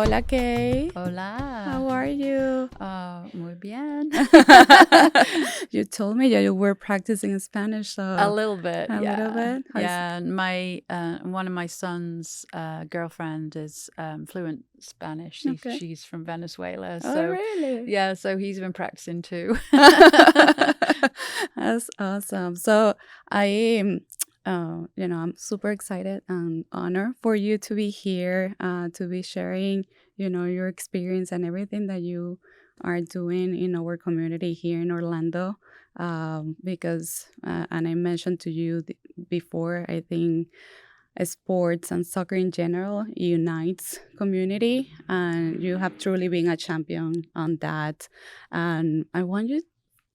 Hola, Kay. Hola. How are you? Muy bien. You told me that you were practicing Spanish, so A little bit, a yeah. little bit. Yeah, my one of my son's girlfriend is fluent Spanish. Okay. She's from Venezuela, Oh, so really? yeah, so he's been practicing too. That's awesome. So I'm super excited and honored for you to be here, to be sharing, your experience and everything that you are doing in our community here in Orlando. Because, and I mentioned to you before, I think sports and soccer in general unites community, and you have truly been a champion on that. And I want you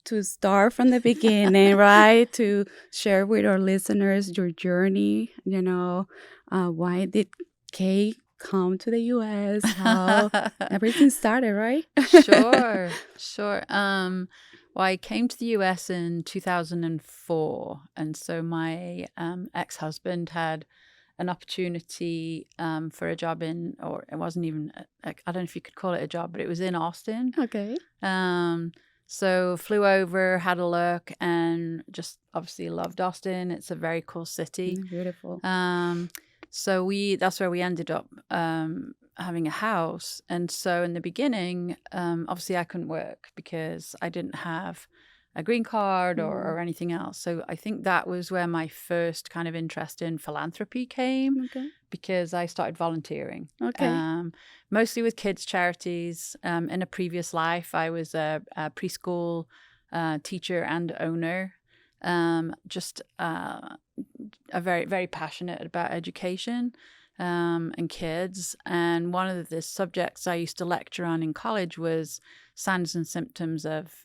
to start from the beginning, right? To share with our listeners your journey. Why did Kay come to the US? How everything started, right? Sure. Well, I came to the US in 2004, and so my ex-husband had an opportunity for a job or it wasn't even, I don't know if you could call it a job, but it was in Austin. Okay. So flew over, had a look, and just obviously loved Austin. It's a very cool city. Beautiful. So that's where we ended up having a house. And so in the beginning, obviously I couldn't work because I didn't have a green card or anything else. So I think that was where my first kind of interest in philanthropy came. Okay. Because I started volunteering. Okay. Mostly with kids' charities. In a previous life, I was a preschool teacher and owner. Just a very, very passionate about education and kids. And one of the subjects I used to lecture on in college was signs and symptoms of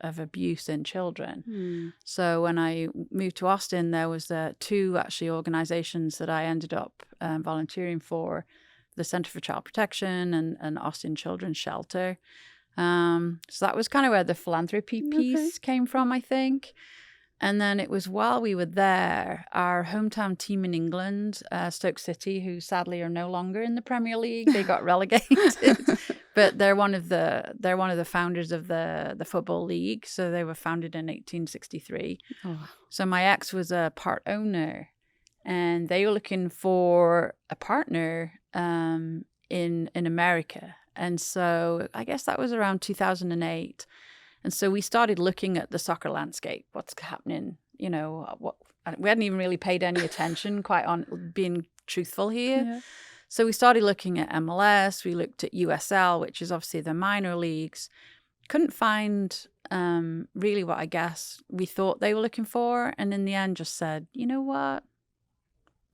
abuse in children. So when I moved to Austin, there was two actually organizations that I ended up volunteering for, the Center for Child Protection and Austin Children's Shelter. So that was kind of where the philanthropy piece came from, I think. And then it was while we were there, our hometown team in England, Stoke City, who sadly are no longer in the Premier League, they got relegated. But they're one of the founders of the Football League. So they were founded in 1863. Oh. So my ex was a part owner, and they were looking for a partner in America. And so I guess that was around 2008. And so we started looking at the soccer landscape, what's happening, we hadn't even really paid any attention, quite on being truthful here. Yeah. So we started looking at MLS, we looked at USL, which is obviously the minor leagues. Couldn't find really what I guess we thought they were looking for. And in the end just said, you know what?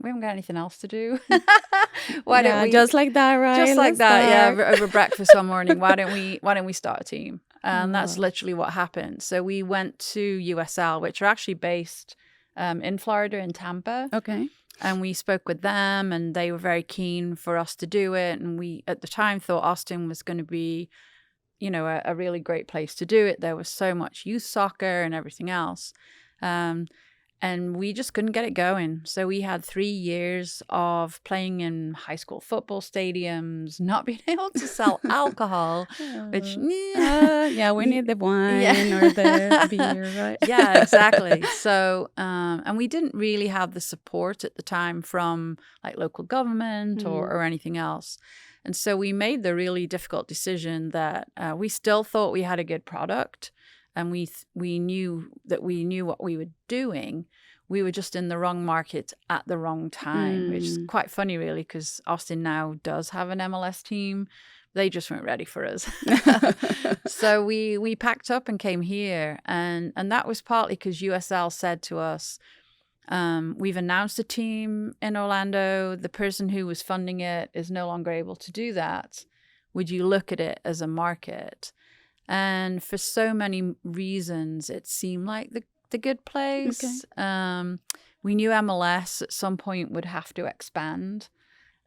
We haven't got anything else to do. Why don't we just like that, right? Just like Let's that, start. yeah, over breakfast one morning. Why don't we start a team? And that's literally what happened. So we went to USL, which are actually based in Florida, in Tampa. Okay. And we spoke with them, and they were very keen for us to do it. And we, at the time, thought Austin was going to be, a really great place to do it. There was so much youth soccer and everything else. And we just couldn't get it going. So we had 3 years of playing in high school football stadiums, not being able to sell alcohol, which... we need the wine or the beer, right? Yeah, exactly. So, and we didn't really have the support at the time from like local government or anything else. And so we made the really difficult decision that we still thought we had a good product. And we knew what we were doing. We were just in the wrong market at the wrong time, which is quite funny, really, because Austin now does have an MLS team. They just weren't ready for us. So we packed up and came here. And that was partly because USL said to us, we've announced a team in Orlando. The person who was funding it is no longer able to do that. Would you look at it as a market? And for so many reasons, it seemed like the good place. Okay. We knew MLS at some point would have to expand.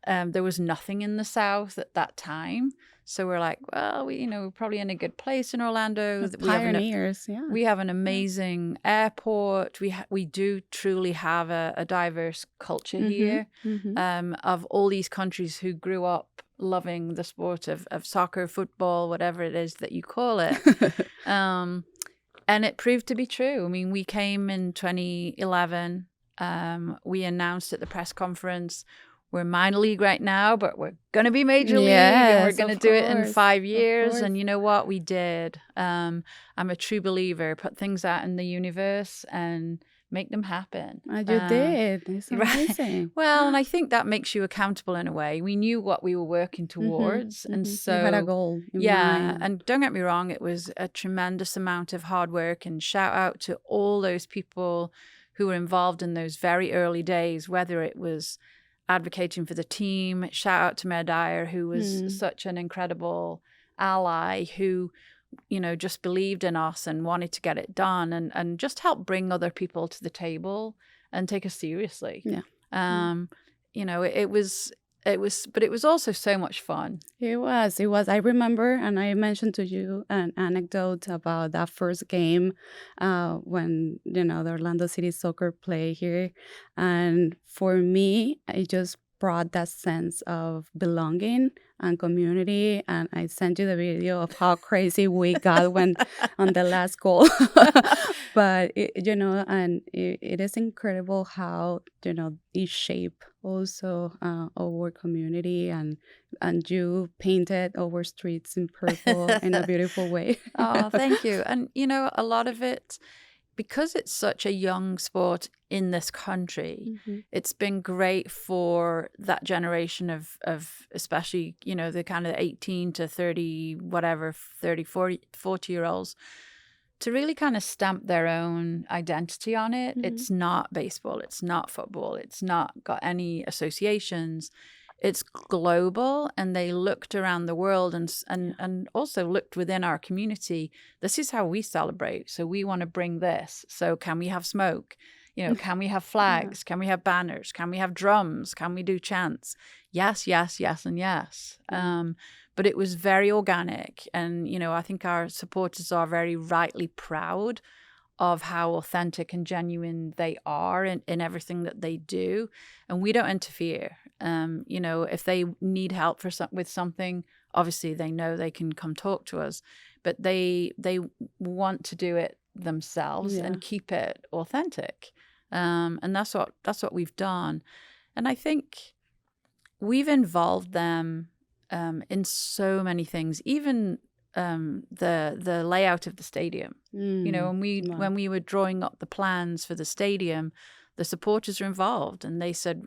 there was nothing in the South at that time. So we're like, well, we're probably in a good place in Orlando. Pioneers, yeah. We have an amazing airport. We do truly have a diverse culture here, of all these countries who grew up loving the sport of soccer, football, whatever it is that you call it. And it proved to be true. I mean, we came in 2011. We announced at the press conference, we're minor league right now, but we're going to be major league, and we're going to do it in 5 years. And you know what? We did. I'm a true believer. Put things out in the universe and make them happen. And you did. It's amazing. Right? Well, and I think that makes you accountable in a way. We knew what we were working towards. And so you had a goal in mind. And don't get me wrong, it was a tremendous amount of hard work, and shout out to all those people who were involved in those very early days, whether it was advocating for the team. Shout out to Mayor Dyer, who was such an incredible ally, who, just believed in us and wanted to get it done, and just helped bring other people to the table and take us seriously. Yeah. But it was also so much fun. It was. I remember, and I mentioned to you an anecdote about that first game when, the Orlando City Soccer play here. And for me, it just brought that sense of belonging and community. And I sent you the video of how crazy we got when on the last goal. But, it is incredible how, it shaped also our community, and you painted our streets in purple in a beautiful way. Oh, thank you. And, a lot of it, because it's such a young sport in this country, it's been great for that generation of especially, the kind of 18 to 30, whatever, 30, 40-year-olds, to really kind of stamp their own identity on it. It's not baseball. It's not football. It's not got any associations. It's global, and they looked around the world and also looked within our community. This is how we celebrate. So we want to bring this. So can we have smoke? Can we have flags? Can we have banners? Can we have drums? Can we do chants? Yes, yes, yes, and yes. But it was very organic. And, I think our supporters are very rightly proud of how authentic and genuine they are in everything that they do. And we don't interfere. If they need help with something, obviously they know they can come talk to us. But they want to do it themselves and keep it authentic. And that's what we've done. And I think we've involved them in so many things, even the layout of the stadium. When we were drawing up the plans for the stadium, the supporters are involved, and they said,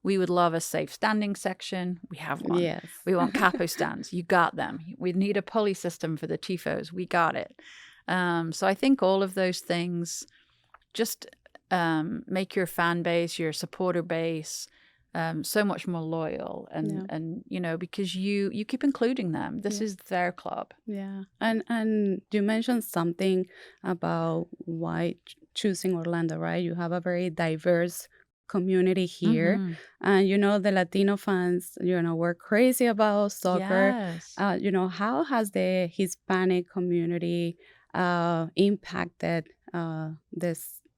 we would love a safe standing section. We have one. Yes. We want capo stands. You got them. We need a pulley system for the tifos. We got it. So I think all of those things just make your fan base, your supporter base, so much more loyal, and because you keep including them. This is their club. Yeah. And you mentioned something about why choosing Orlando, right? You have a very diverse community here, and the Latino fans were crazy about soccer. Yes. How has the Hispanic community impacted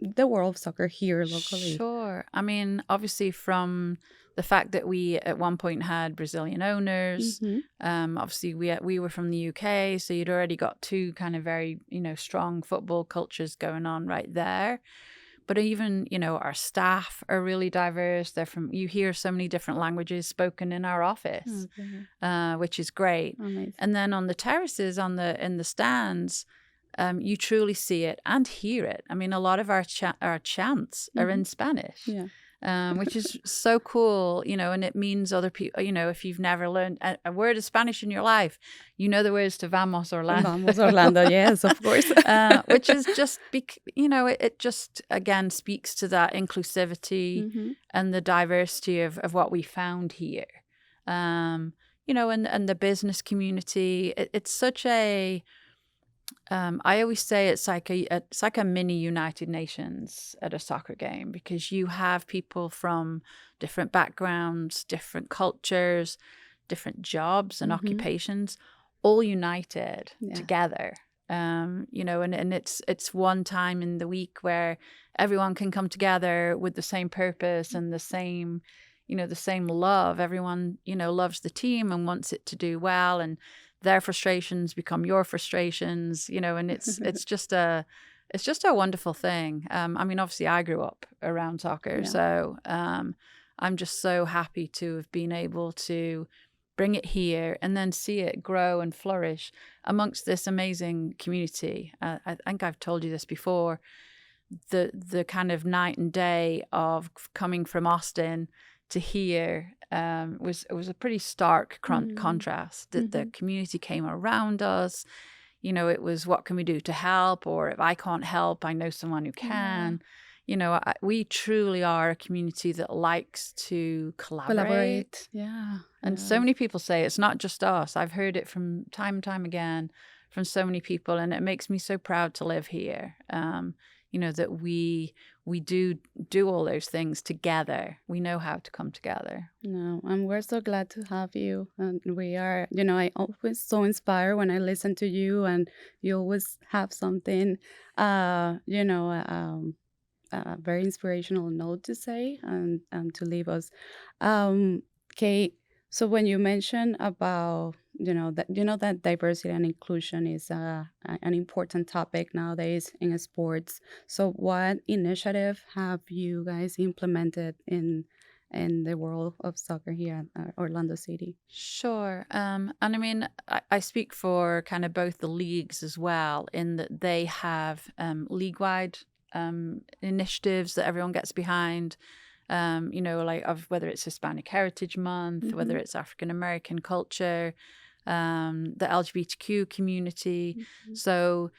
the world of soccer here locally? Sure. I mean, obviously from the fact that we at one point had Brazilian owners, obviously we were from the UK, so you'd already got two kind of very, strong football cultures going on right there. But even, our staff are really diverse. You hear so many different languages spoken in our office, which is great. Amazing. And then on the terraces, in the stands, you truly see it and hear it. I mean, a lot of our chants are in Spanish, which is so cool, and it means other people, if you've never learned a word of Spanish in your life, the words to Vamos Orlando. Vamos Orlando, yes, of course. Which is just, it just, again, speaks to that inclusivity and the diversity of what we found here. And the business community, it's such a I always say it's like a mini United Nations at a soccer game, because you have people from different backgrounds, different cultures, different jobs and Mm-hmm. occupations, all united Yeah. together. And it's one time in the week where everyone can come together with the same purpose and the same love. Everyone, loves the team and wants it to do well, and their frustrations become your frustrations, and it's just a wonderful thing. I mean, obviously I grew up around soccer, Yeah. so I'm just so happy to have been able to bring it here and then see it grow and flourish amongst this amazing community. I think I've told you this before. The kind of night and day of coming from Austin to here was a pretty stark Mm-hmm. contrast. That the Mm-hmm. community came around us. It was, what can we do to help? Or if I can't help, I know someone who Yeah. can. We truly are a community that likes to collaborate. Collaborate. Yeah. And so Yes. many people say it's not just us. I've heard it from time and time again from so many people, and it makes me so proud to live here. That we do all those things together. We know how to come together. No, and we're so glad to have you. And we are, I always so inspired when I listen to you, and you always have something, uh, you know, um, a very inspirational note to say and to leave us. Kate, so when you mentioned about, that diversity and inclusion is an important topic nowadays in sports. So what initiative have you guys implemented in the world of soccer here at Orlando City? Sure. And I mean, I speak for kind of both the leagues as well, in that they have league-wide initiatives that everyone gets behind. Like of whether it's Hispanic Heritage Month, whether Mm-hmm. it's African American culture, the LGBTQ community. Mm-hmm. So,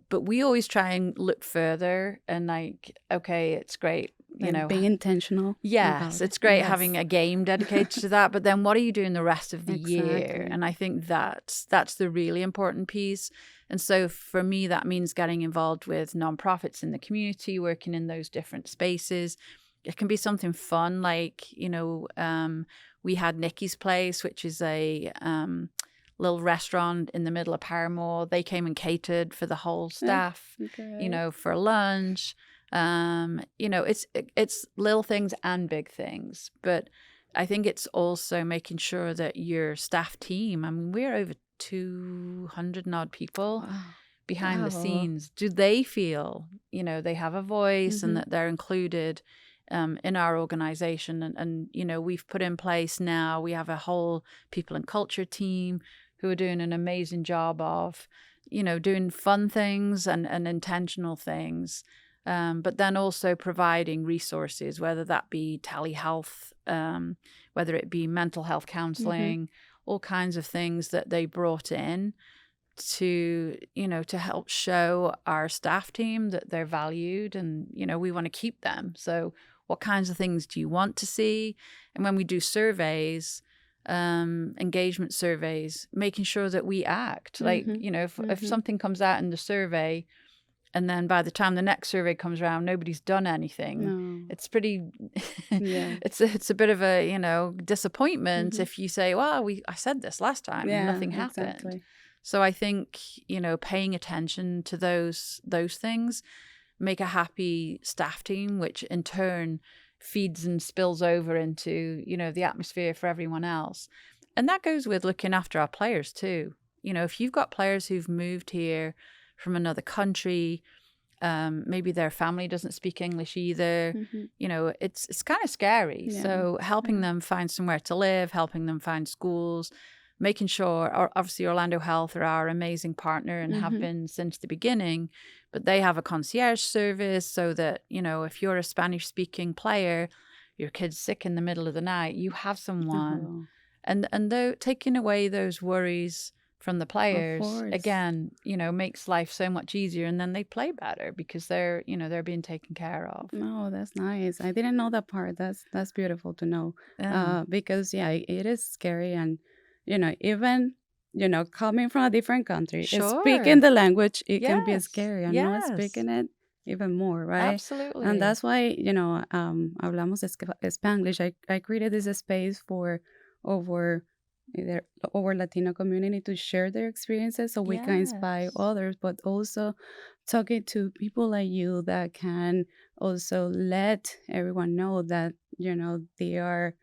but we always try and look further and like, okay, it's great, Like being intentional yes, about it. it's great having Yes, a game dedicated to that, but then what are you doing the rest of the year? exactly. And I think that's the really important piece. And so for me, that means getting involved with nonprofits in the community, working in those different spaces. It can be something fun, like, we had Nikki's Place, which is a little restaurant in the middle of Paramore. They came and catered for the whole Yeah, staff, great. for lunch. It's little things and big things, but I think it's also making sure that your staff team, I mean, we're over 200 and odd people Wow. behind the Wow. scenes. Do they feel, they have a voice and Mm-hmm. that they're included in our organization? And we've put in place now, we have a whole people and culture team who are doing an amazing job of, doing fun things and intentional things. But then also providing resources, whether that be telehealth, whether it be mental health Mm-hmm. counseling, all kinds of things that they brought in to help show our staff team that they're valued, and we want to keep them. So what kinds of things do you want to see? And when we do surveys, engagement surveys, making sure that we act like, Mm-hmm. if Mm-hmm. something comes out in the survey and then by the time the next survey comes around nobody's done anything, No. it's pretty Yeah. it's a bit of a disappointment Mm-hmm. if you say, well, I said this last time and Yeah, nothing happened. exactly. So I think, paying attention to those things make a happy staff team, which in turn feeds and spills over into, the atmosphere for everyone else. And that goes with looking after our players too. If you've got players who've moved here from another country, maybe their family doesn't speak English either, Mm-hmm. it's kind of scary. Yeah. So helping Yeah. them find somewhere to live, helping them find schools, making sure, or obviously Orlando Health are our amazing partner and have Mm-hmm. been since the beginning, but they have a concierge service so that, if you're a Spanish speaking player, your kid's sick in the middle of the night, you have someone. Oh, And though taking away those worries from the of players course. again, makes life so much easier, and then they play better because they're being taken care of. No, that's nice. I didn't know that part. That's beautiful to know. Yeah. Because yeah, it is scary, and even. coming from a different country, speaking Sure. the language, it can be Yes. scary, and not Yes. speaking it even more, right? And Absolutely. that's why, hablamos Spanglish. I created this space for over either over Latino community to share their experiences so we can inspire Yes. others, but also talking to people like you that can also let everyone know that, they are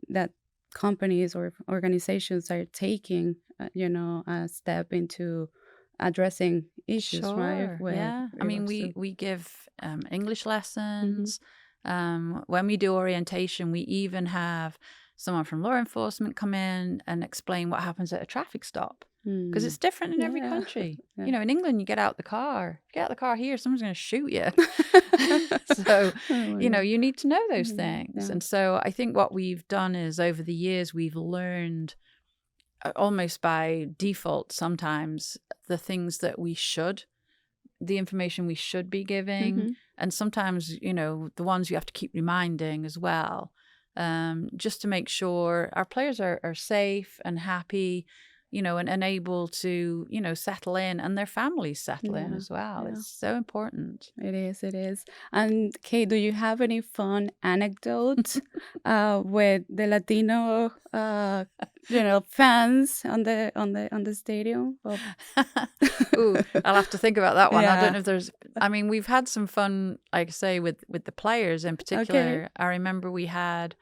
that companies or organizations are taking, a step into addressing issues, right? Sure. With Yeah. I mean, regards we to. we give English Hmm. lessons. When we do orientation, we even have someone from law enforcement come in and explain what happens at a traffic stop because Mm. it's different in every Yeah. country. Yeah. In England, you get out the car. If you get out the car here, someone's going to shoot you. So, Oh my God. you need to know those Mhm. things. Yeah. And so I think what we've done is over the years, we've learned almost by default sometimes the things that the information we should be giving, Hmm. and sometimes the ones you have to keep reminding as well, just to make sure our players are safe and happy, and able to settle in, and their families settle in Yeah. as well. Yeah. It's so important. It is. It is. And Kay, do you have any fun anecdotes with the Latino, fans on the stadium? Well, Ooh, I'll have to think about that one. I don't yeah. know if there's. I mean, we've had some fun, like I say, with the players in Okay. particular. I remember we had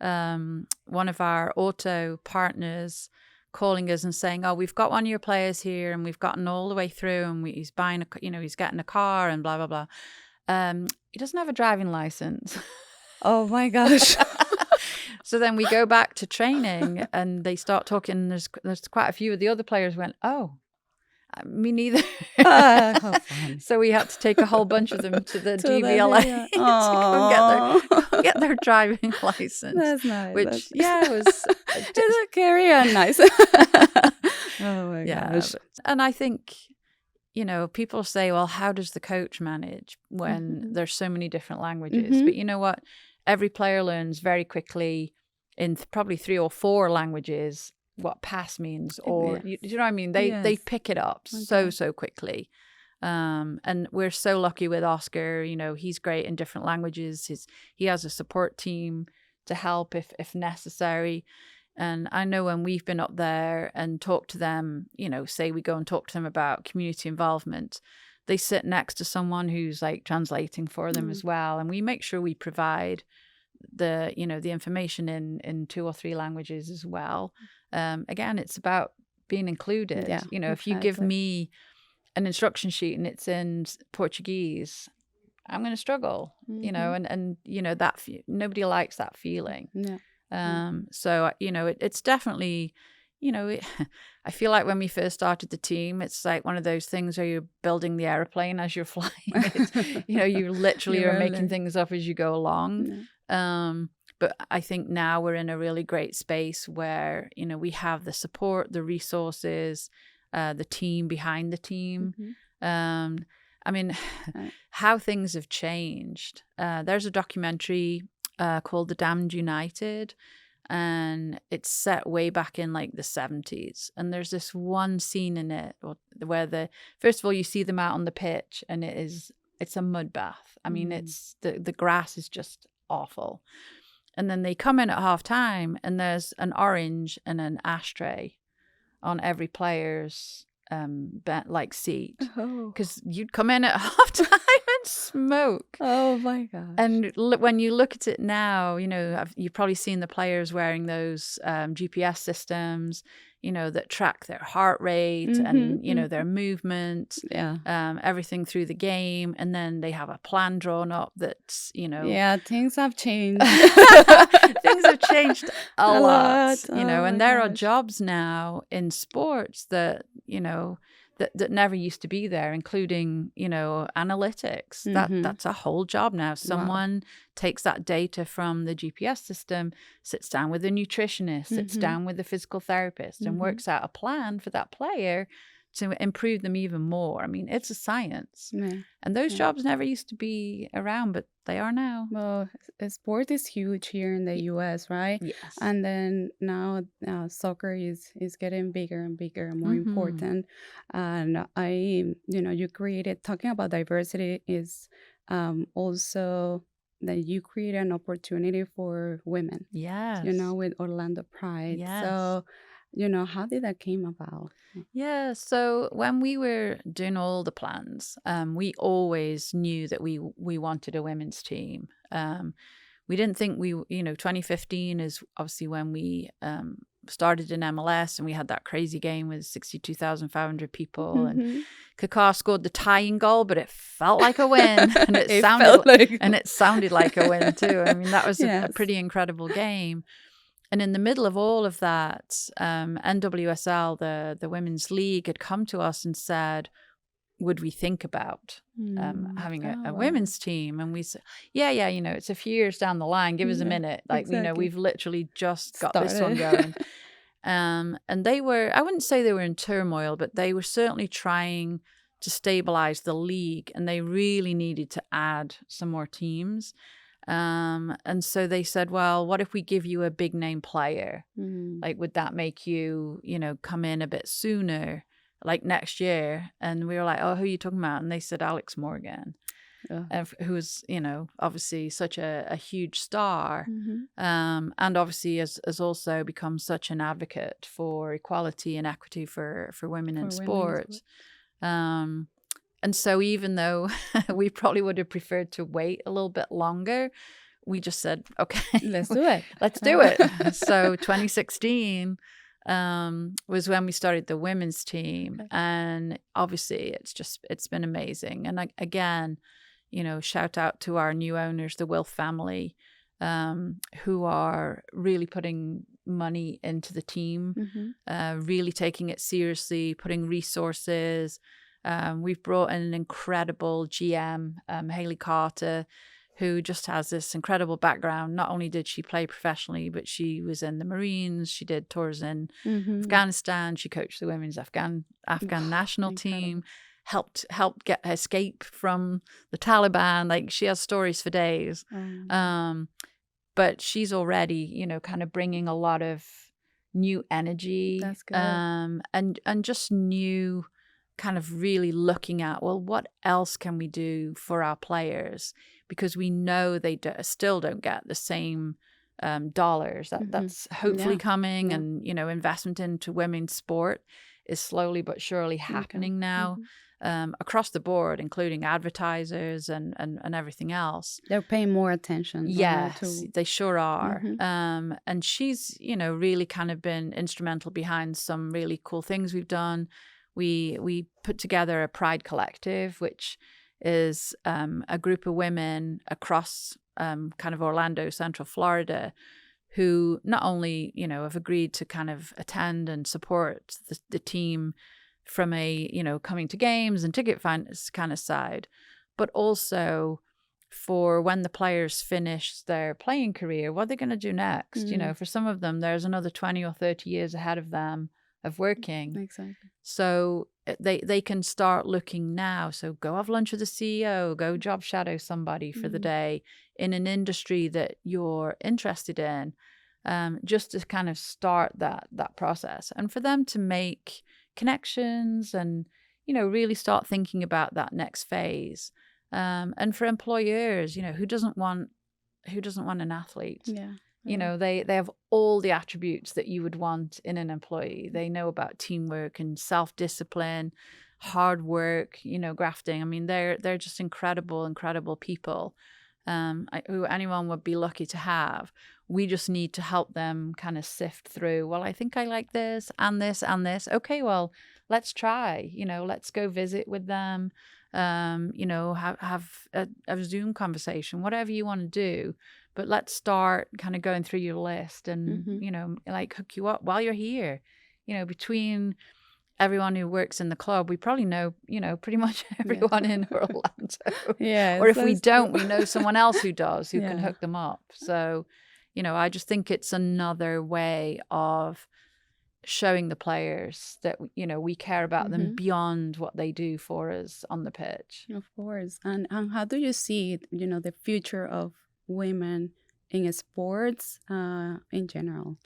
one of our auto partners calling us and saying, "Oh, we've got one of your players here, and we've gotten all the way through, and he's buying he's getting a car, and blah blah blah. He doesn't have a driving license." Oh my gosh. So then we go back to training, and they start talking. There's quite a few of the other players went, "Oh, me neither." How fun. So we had to take a whole bunch of them to the To the DVLA video. to go and get their Oh, driving license, that's nice. which yeah was It's a scary and nice. Oh my yeah. gosh. And I think people say, well, how does the coach manage when Hmm. there's so many different languages? Hmm. But you know what? Every player learns very quickly in probably 3 or 4 languages what pass means, or Yes. do you know what I mean? They Yes. pick it up Okay. so quickly. And we're so lucky with Oscar. He's great in different languages. He has a support team to help if necessary. And I know when we've been up there and talked to them, say we go and talk to them about community involvement, they sit next to someone who's like translating for them Mm. as well. And we make sure we provide the information in 2 or 3 languages as well. Again, it's about being included. Yeah, If you give exactly. me an instruction sheet and it's in Portuguese, I'm going to struggle, Hmm. and that nobody likes that feeling. Yeah. Yeah. So, it's definitely, it, I feel like when we first started the team, it's like one of those things where you're building the airplane as you're flying it. You literally You are were making learn. things up as you go along. Yeah. But I think now we're in a really great space where, we have the support, the resources, the team behind the team. Hmm. Um, I mean, Uh, how things have changed. There's a documentary called The Damned United, and it's set way back in like the 70s. And there's this one scene in it where first of all, you see them out on the pitch, and it's a mud bath. I mean, mm. it's the grass is just awful. And then they come in at half time, and there's an orange and an ashtray on every player's seat, Oh. because you'd come in at half time and smoke. Oh my gosh. And when you look at it now, you've probably seen the players wearing those GPS systems, that track their heart rate and, their movement, Yeah. everything through the game. And then they have a plan drawn up that's, Yeah, things have changed. things have changed a A lot, lot. Oh my and there are gosh. jobs now in sports that, that never used to be there, including, analytics. Hmm. That's a whole job now. Wow. Someone takes that data from the GPS system, sits down with a nutritionist, sits Hmm. down with a physical therapist, and Hmm. works out a plan for that player to improve them even more. I mean, it's a science. Yeah. And those Yeah. jobs never used to be around, but they are now. Well, sport is huge here in the U.S., right? Yes. And then now soccer is getting bigger and bigger and more important. And you created, talking about diversity is also that you create an opportunity for women, Yes. with Orlando Pride. Yes. So, how did that came about? Yeah, so when we were doing all the plans, we always knew that we wanted a women's team. We didn't think 2015 is obviously when we started in MLS, and we had that crazy game with 62,500 people, and Kaká scored the tying goal, but it felt like a win, and it sounded like a win too. I mean, that was a pretty incredible game. And in the middle of all of that, NWSL, the Women's League, had come to us and said, would we think about having a women's team? And we said, yeah, it's a few years down the line. Give us a minute. Like, we've literally just got this one going. And they were, I wouldn't say they were in turmoil, but they were certainly trying to stabilize the league. And they really needed to add some more teams. And so they said, well, what if we give you a big name player? Like, would that make you, come in a bit sooner, like next year? And we were like, oh, who are you talking about? And they said Alex Morgan, who is, obviously such a huge star. And obviously has also become such an advocate for equality and equity for women in sport. And so even though we probably would have preferred to wait a little bit longer, we just said, okay, let's do it. Let's do it. So 2016 was when we started the women's team. And obviously it's been amazing. And again, shout out to our new owners, the Wilf family, who are really putting money into the team, really taking it seriously, putting resources. We've brought in an incredible GM, Haley Carter, who just has this incredible background. Not only did she play professionally, but she was in the Marines. She did tours in Afghanistan. She coached the women's Afghan national team. Helped get her escape from the Taliban. Like, she has stories for days. But she's already, kind of bringing a lot of new energy. That's good. And just new, kind of really looking at, well, what else can we do for our players? Because we know they still don't get the same dollars. That's hopefully coming. And, investment into women's sport is slowly but surely happening now. Across the board, including advertisers and everything else. They're paying more attention. Yes, they sure are. And she's, really kind of been instrumental behind some really cool things we've done. We put together a Pride Collective, which is a group of women across kind of Orlando, Central Florida, who not only, have agreed to kind of attend and support the team from a, coming to games and ticket finance kind of side, but also for when the players finish their playing career, what they're going to do next. For some of them, there's another 20 or 30 years ahead of them of working. Exactly. So they can start looking now. So go have lunch with the CEO, go job shadow somebody for the day in an industry that you're interested in, just to kind of start that process. And for them to make connections and, really start thinking about that next phase. And for employers, who doesn't want an athlete? Yeah. They have all the attributes that you would want in an employee. They know about teamwork and self-discipline, hard work, grafting. I mean, they're just incredible people who anyone would be lucky to have. We just need to help them kind of sift through, well, I think I like this and this and this. Okay, well, let's try, let's go visit with them, have a Zoom conversation, whatever you want to do. But let's start kind of going through your list and, like hook you up while you're here. Between everyone who works in the club, we probably know, pretty much everyone in Orlando. Yeah. Or if we don't, we know someone else who does, who can hook them up. So, I just think it's another way of showing the players that, we care about them Mm-hmm. beyond what they do for us on the pitch. Of course. And how do you see, the future of women in sports in general?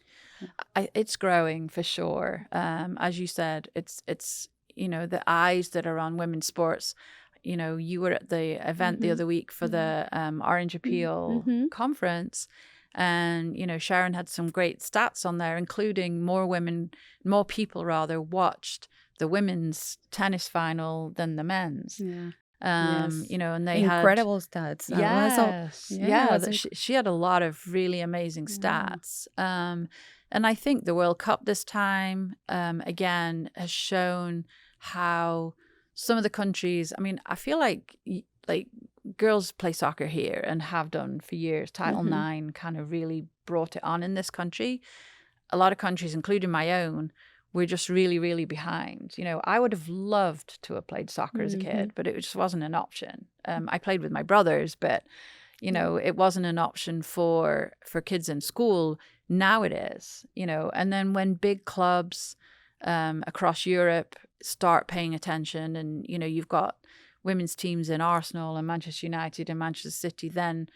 It's growing for sure. As you said, it's the eyes that are on women's sports. You were at the event the Mm-hmm. other week for Yeah. the Orange Appeal Mm-hmm. conference, and Sharon had some great stats on there, including more people rather watched the women's tennis final than the men's. Yeah. Yes. And they had. Incredible stats. Yes, Yeah, yeah, was she had a lot of really amazing yeah. stats. And I think the World Cup this time, again, has shown how some of the countries, I mean, I feel like girls play soccer here and have done for years. Title Mm-hmm. IX kind of really brought it on in this country. A lot of countries, including my own, we're just really, really behind. I would have loved to have played soccer as a Mm-hmm. kid, but it just wasn't an option. I played with my brothers, but it wasn't an option for kids in school. Now it is. And then when big clubs across Europe start paying attention, and you've got women's teams in Arsenal and Manchester United and Manchester City, then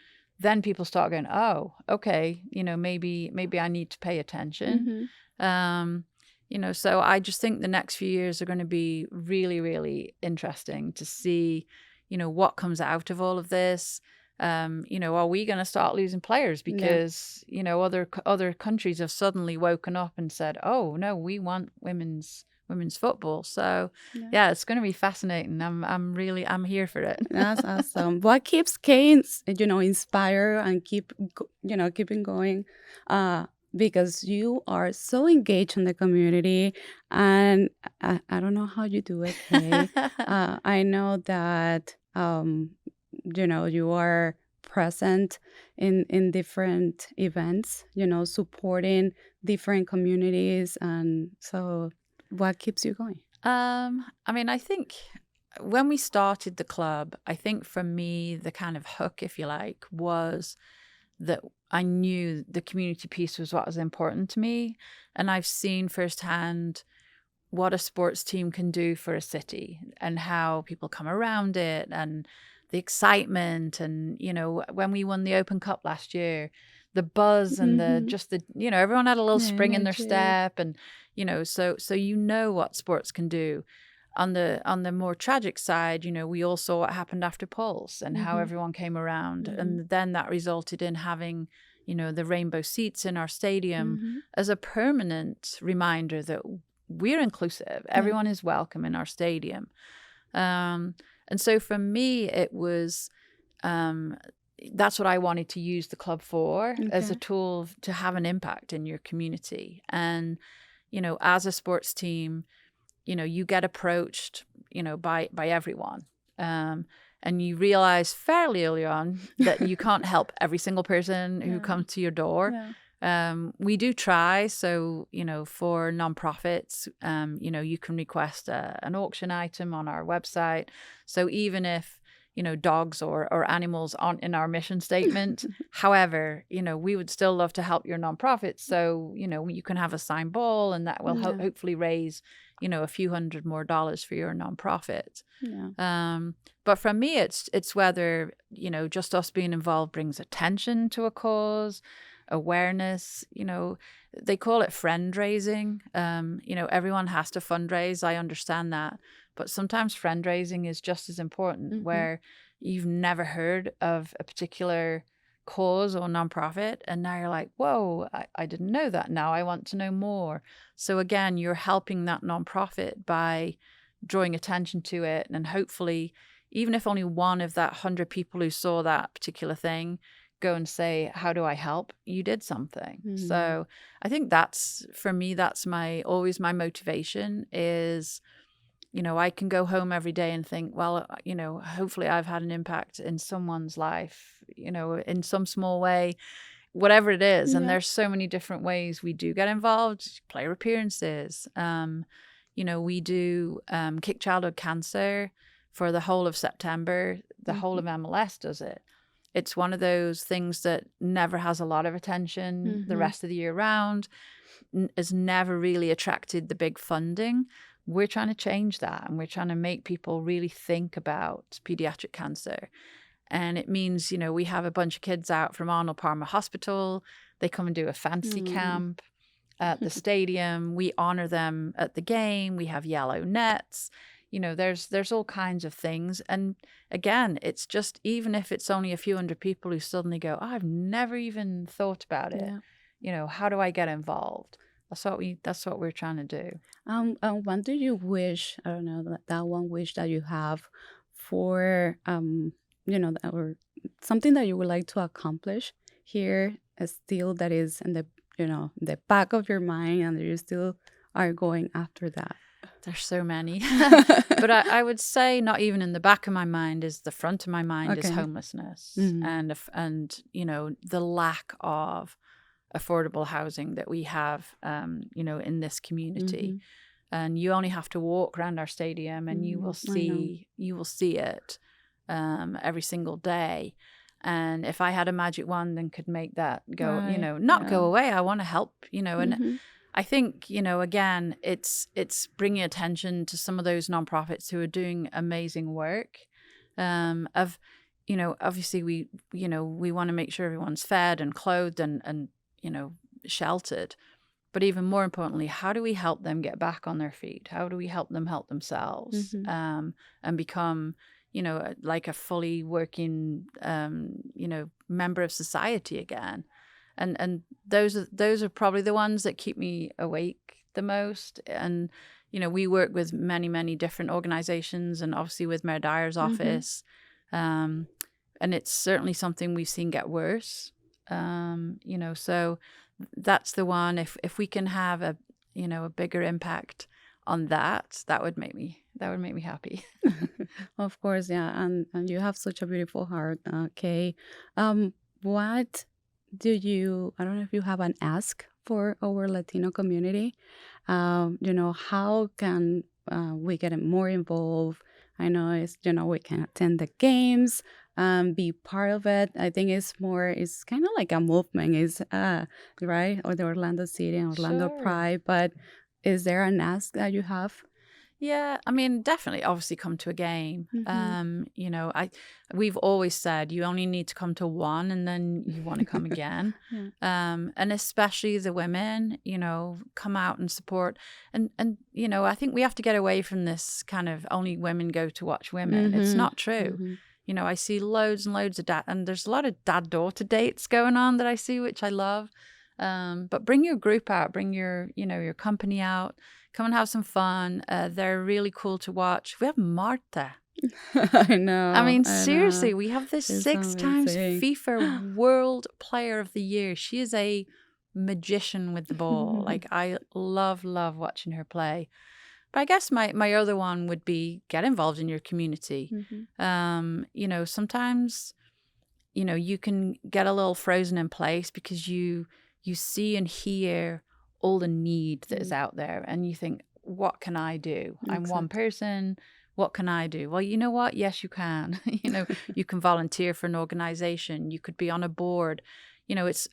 people start going, oh, okay, maybe I need to pay attention. Mm-hmm. So I just think the next few years are going to be really, really interesting to see, what comes out of all of this. Are we going to start losing players Yeah. because, other countries have suddenly woken up and said, oh, no, we want women's football. So Yeah. yeah, it's going to be fascinating. I'm here for it. That's awesome. What keeps Kay, inspired and keeping going? Because you are so engaged in the community, and I don't know how you do it, Kay. I know that you are present in different events, supporting different communities, and so what keeps you going? I mean, I think when we started the club, I think for me, the kind of hook, if you like, was that I knew the community piece was what was important to me. And I've seen firsthand what a sports team can do for a city and how people come around it and the excitement. And, when we won the Open Cup last year, the buzz and everyone had a little spring in their Energy. step. And, so what sports can do. On the more tragic side, we all saw what happened after Pulse and how everyone came around. And then that resulted in having, the rainbow seats in our stadium as a permanent reminder that we're inclusive. Everyone is welcome in our stadium. And so for me, it was, that's what I wanted to use the club for, as a tool to have an impact in your community. And, as a sports team, you get approached, by everyone. And you realize fairly early on that you can't help every single person who comes to your door. We do try. So, for nonprofits, you can request an auction item on our website. So even if, dogs or animals aren't in our mission statement, however, we would still love to help your nonprofit. So, you can have a signed ball, and that will hopefully raise, a few $100 more for your nonprofit. But for me, it's whether, just us being involved brings attention to a cause, awareness. They call it friend raising. Everyone has to fundraise. I understand that. But sometimes friend raising is just as important, where you've never heard of a particular cause or nonprofit, and now you're like, whoa, I didn't know that. Now I want to know more. So again, you're helping that nonprofit by drawing attention to it, and hopefully, even if only one of that 100 people who saw that particular thing go and say, how do I help? You did something. So I think that's, for me, that's always my motivation is, I can go home every day and think, well, hopefully I've had an impact in someone's life, in some small way, whatever it is. And there's so many different ways we do get involved, player appearances. We do Kick Childhood Cancer for the whole of September. The whole of MLS does it. It's one of those things that never has a lot of attention the rest of the year round. has never really attracted the big funding. We're trying to change that, and we're trying to make people really think about pediatric cancer. And it means, we have a bunch of kids out from Arnold Palmer Hospital. They come and do a fancy camp at the stadium. We honor them at the game. We have yellow nets. There's all kinds of things. And again, it's just, even if it's only a few hundred people who suddenly go, I've never even thought about it. Yeah. How do I get involved? That's what we're trying to do. What do you wish? I don't know, that one wish that you have for or something that you would like to accomplish here, still, that is in the back of your mind, and you still are going after that. There's so many, but I would say not even in the back of my mind, is the front of my mind is homelessness, and the lack of affordable housing that we have, in this community. And you only have to walk around our stadium, and you will see it every single day. And if I had a magic wand and could make that go, go away, I want to help, and I think, again, it's bringing attention to some of those nonprofits who are doing amazing work. Obviously we want to make sure everyone's fed and clothed and sheltered. But even more importantly, how do we help them get back on their feet? How do we help them help themselves and become, like a fully working, member of society again? And those are probably the ones that keep me awake the most. And, we work with many, many different organizations, and obviously with Mayor Dyer's office. And it's certainly something we've seen get worse. So that's the one. If we can have a bigger impact on that would make me happy. Of course, yeah, and you have such a beautiful heart, Kay. What do you? I don't know if you have an ask for our Latino community. How can we get more involved? I know we can attend the games, be part of it. I think it's kind of like a movement, right? Or the Orlando City and Orlando Pride. But is there an ask that you have? Yeah, I mean, definitely, obviously come to a game. We've always said you only need to come to one, and then you want to come again. And especially the women, come out and support. And I think we have to get away from this kind of only women go to watch women. It's not true. I see loads and loads of and there's a lot of dad-daughter dates going on that I see, which I love. But bring your group out, bring your company out, come and have some fun. They're really cool to watch. We have Marta. I know. I mean, seriously, we have this 6 times FIFA World Player of the Year. She is a magician with the ball. Like, I love watching her play. But I guess my other one would be get involved in your community. Sometimes, you can get a little frozen in place because you see and hear all the need that is out there, and you think, what can I do? I'm one person. What can I do? Well, you know what? Yes, you can. You can volunteer for an organization. You could be on a board. It's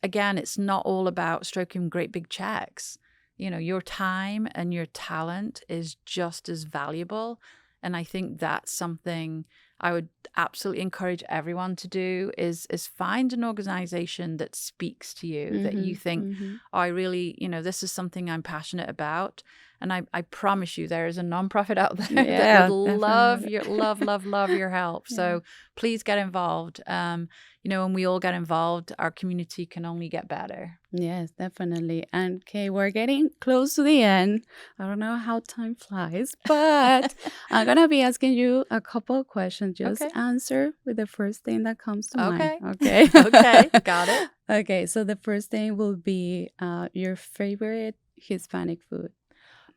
not all about stroking great big checks. Your time and your talent is just as valuable. And I think that's something I would absolutely encourage everyone to do is find an organization that speaks to you, that you think, oh, I really, this is something I'm passionate about. And I promise you, there is a nonprofit out there that would love your help. So please get involved. When we all get involved, our community can only get better. Yes, definitely. And okay, we're getting close to the end. I don't know how time flies, but I'm going to be asking you a couple of questions. Just answer with the first thing that comes to mind. Okay. Okay. Got it. Okay. So the first thing will be your favorite Hispanic food.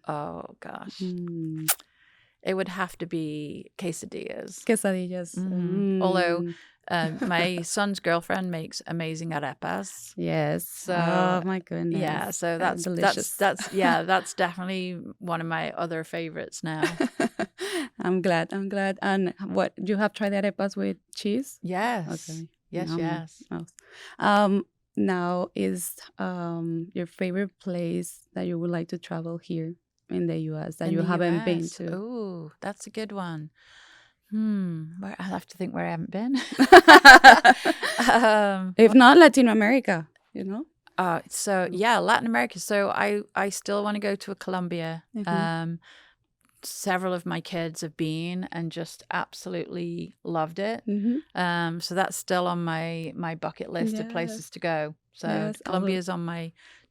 Oh, gosh. It would have to be quesadillas. Quesadillas. Although my son's girlfriend makes amazing arepas. Yes. So, oh my goodness. Yeah. So that's delicious. That's definitely one of my other favorites now. I'm glad. And what, you have tried the arepas with cheese? Yes. Okay. Yes. Yes. Oh. now is your favorite place that you would like to travel here in the U.S. that In you the haven't been US. to? Oh, that's a good one. I'll have to think where I haven't been. If not Latin America, you know? So yeah, Latin America. So I still want to go to a Colombia. Mm-hmm. Several of my kids have been and just absolutely loved it. Mm-hmm. So that's still on my bucket list of Yes. places to go. So Yes. Colombia is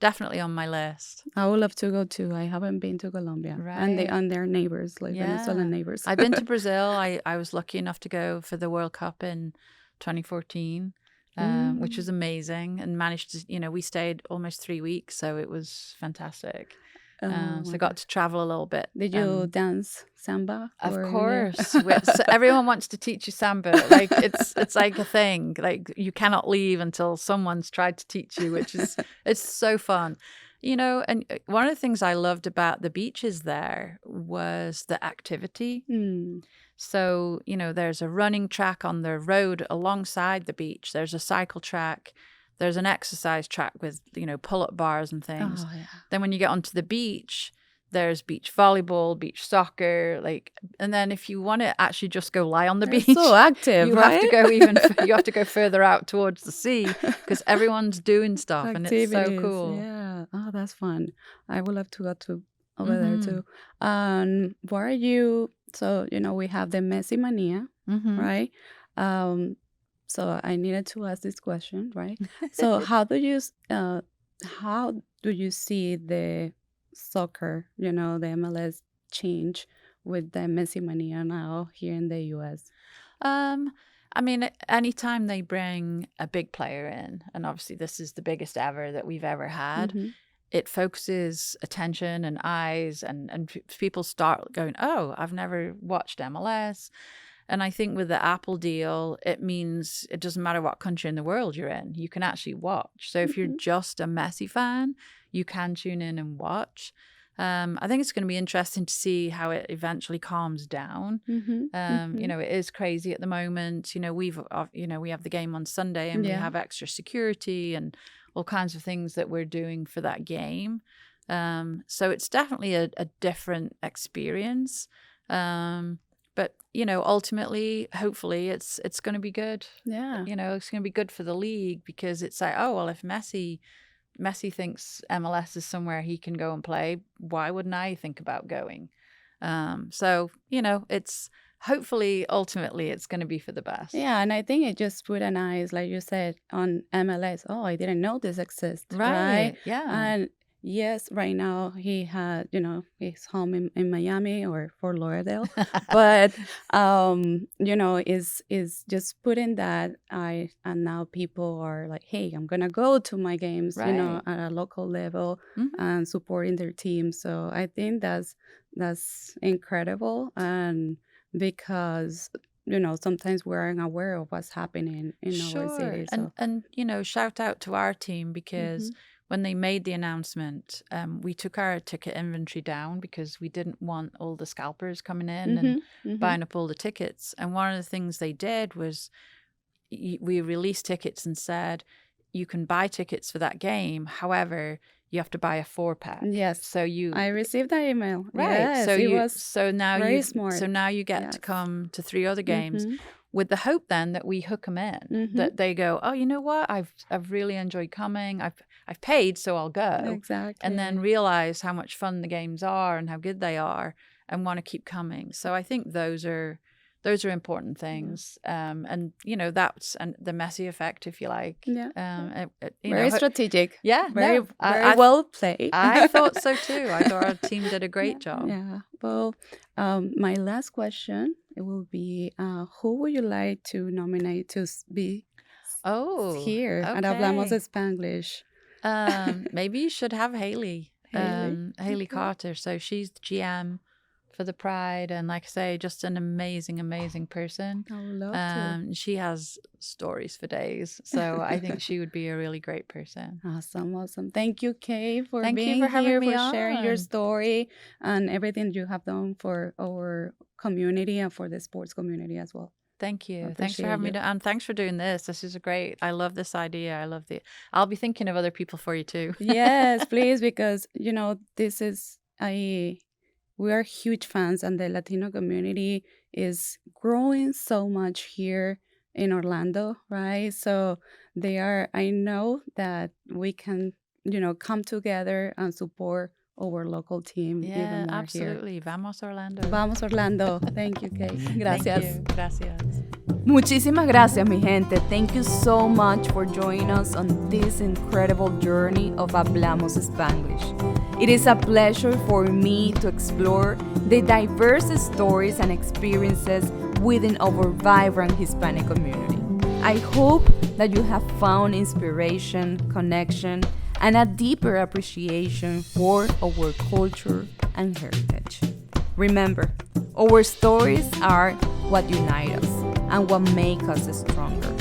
definitely on my list. I would love to go too. I haven't been to Colombia, and Right. their neighbors, like Venezuelan Yeah. neighbors. I've been to Brazil. I was lucky enough to go for the World Cup in 2014, which was Mm. amazing, and managed to, we stayed almost 3 weeks, so it was fantastic. Oh So my I got God! to travel a little bit. Did you dance samba Of or in there? course, so everyone wants to teach you samba. Like it's like a thing. Like you cannot leave until someone's tried to teach you, which is it's so fun. And one of the things I loved about the beaches there was the activity. Mm. So, there's a running track on the road alongside the beach. There's a cycle track. There's an exercise track with, pull-up bars and things. Oh yeah. Then when you get onto the beach, there's beach volleyball, beach soccer, and then if you want to actually just go lie on the They're beach, so active, you right? have to go you have to go further out towards the sea because everyone's doing stuff and it's so Activities. cool. Yeah. Oh, that's fun. I would love to go to over there Mm-hmm. too. Where are you? So we have the Messi mania, Mm-hmm. right? Um, so I needed to ask this question, right? So how do you see the soccer, the MLS change with the Messi mania now here in the US? Um, I mean, anytime they bring a big player in, and obviously this is the biggest ever that we've ever had, Mm-hmm. it focuses attention and eyes, and people start going, "Oh, I've never watched MLS." And I think with the Apple deal, it means it doesn't matter what country in the world you're in, you can actually watch. So if you're Mm-hmm. just a Messi fan, you can tune in and watch. I think it's going to be interesting to see how it eventually calms down. Mm-hmm. Mm-hmm. It is crazy at the moment. We have the game on Sunday and we Yeah. have extra security and all kinds of things that we're doing for that game. So it's definitely a different experience. But ultimately, hopefully, it's going to be good. Yeah. It's going to be good for the league because it's like, oh well, if Messi thinks MLS is somewhere he can go and play, why wouldn't I think about going? So it's hopefully ultimately it's going to be for the best. Yeah, and I think it just put an eyes, like you said, on MLS. Oh, I didn't know this exists, right? Right. Yeah. And yes, right now he had, he's home in Miami or Fort Lauderdale, but is just putting that eye, and now people are like, hey, I'm gonna go to my games, Right. at a local level Mhm. and supporting their team. So I think that's incredible, and because sometimes we're unaware of what's happening in our Sure. city. And So, shout out to our team hmm because when they made the announcement, we took our ticket inventory down because we didn't want all the scalpers coming in and hmm hmm buying up all the tickets. And one of the things they did was we released tickets and said you can buy tickets for that game. However, you have to buy a 4-pack. yes, So I received that email. right. Yes, it was very So smart. now you get to Yes. come to 3 other games hmm with the hope then that we hook them in, hmm that they go, oh, you know what? I've really enjoyed coming. I've paid, so I'll go, and then Exactly. realize how much fun the games are and how good they are, and want to keep coming. So I think those are important Yeah. things, and that's the Messi effect, if you like. Yeah. You know, Very strategic. yeah, Very, no, very well played. I thought so too. I thought our team did a great job. Yeah. Well, my last question it will be, who would you like to nominate to be Oh, here at Hablamos okay. Spanglish? Maybe you should have Haley, Haley. Haley Okay. Carter. So she's the GM for the Pride, and like I say, just an amazing, amazing person. I would love to. She has stories for days, so I think she would be a really great person. Awesome, awesome. Thank you, Kay, for Thank you being for having here, me for sharing your on. story and everything you have done for our community and for the sports community as well. Thank you. Thanks for Appreciate having me, you. and thanks for doing this. This is great. I love this idea. I'll be thinking of other people for you too. Yes, please, because this is we are huge fans, and the Latino community is growing so much here in Orlando, right? So I know that we can, come together and support our local team even Yeah, more here. absolutely. Vamos Orlando. Vamos, Orlando. Thank you, Kay. Thank Gracias. you. Gracias. Muchísimas gracias, mi gente. Thank you so much for joining us on this incredible journey of Hablamos Spanglish. It is a pleasure for me to explore the diverse stories and experiences within our vibrant Hispanic community. I hope that you have found inspiration, connection, and a deeper appreciation for our culture and heritage. Remember, our stories are what unite us and what make us stronger.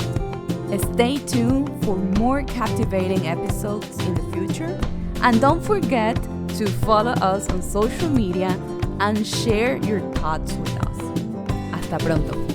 Stay tuned for more captivating episodes in the future, and don't forget to follow us on social media and share your thoughts with us. Hasta pronto.